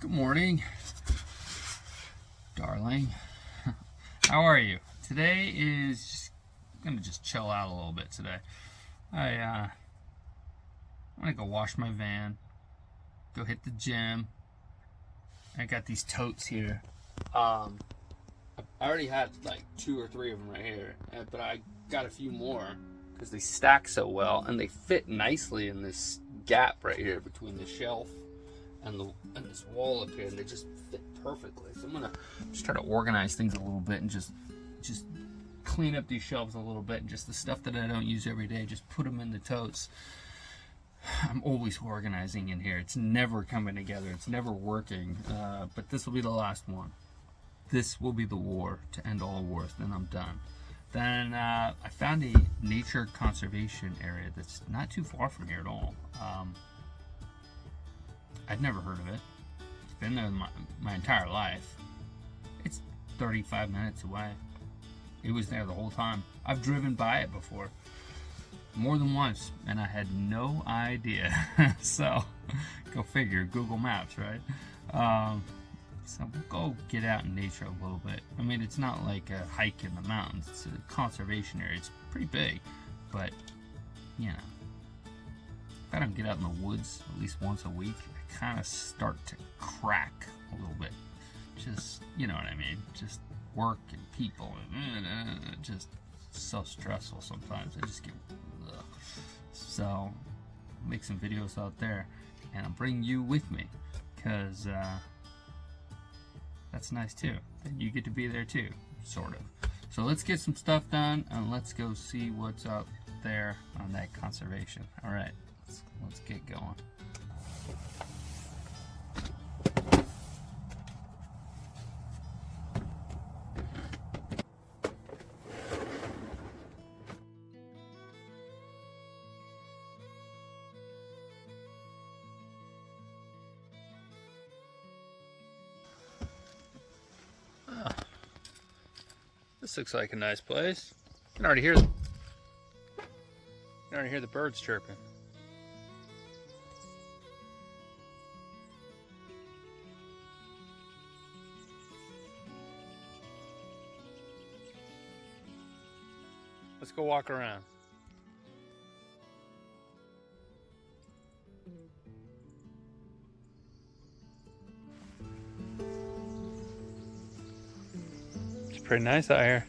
Good morning, darling. How are you? Today is I'm gonna just chill out a little bit today. I'm gonna go wash my van, go hit the gym. I got these totes here. I already had like 2 or 3 of them right here, but I got a few more because they stack so well and they fit nicely in this gap right here between the shelf and this wall up here, and they just fit perfectly. So I'm gonna just try to organize things a little bit and just clean up these shelves a little bit, and just the stuff that I don't use every day, just put them in the totes. I'm always organizing in here. It's never coming together. It's never working. But this will be the last one. This will be the war to end all wars. Then I'm done. Then I found a nature conservation area that's not too far from here at all. I'd never heard of it. It's been there my entire life. It's 35 minutes away. It was there the whole time. I've driven by it before, more than once, and I had no idea. So, go figure, Google Maps, right? So we'll go get out in nature a little bit. I mean, it's not like a hike in the mountains. It's a conservation area. It's pretty big, but, you know, if I don't get out in the woods at least once a week, I kind of start to crack a little bit. Just, you know what I mean? Just work and people, and just so stressful sometimes. I just get, ugh. So, I'll make some videos out there, and I'll bring you with me, because that's nice too. Then you get to be there too, sort of. So let's get some stuff done, and let's go see what's out there on that conservation. All right, let's get going. This looks like a nice place. You can already hear the birds chirping. Let's go walk around. It's pretty nice out here.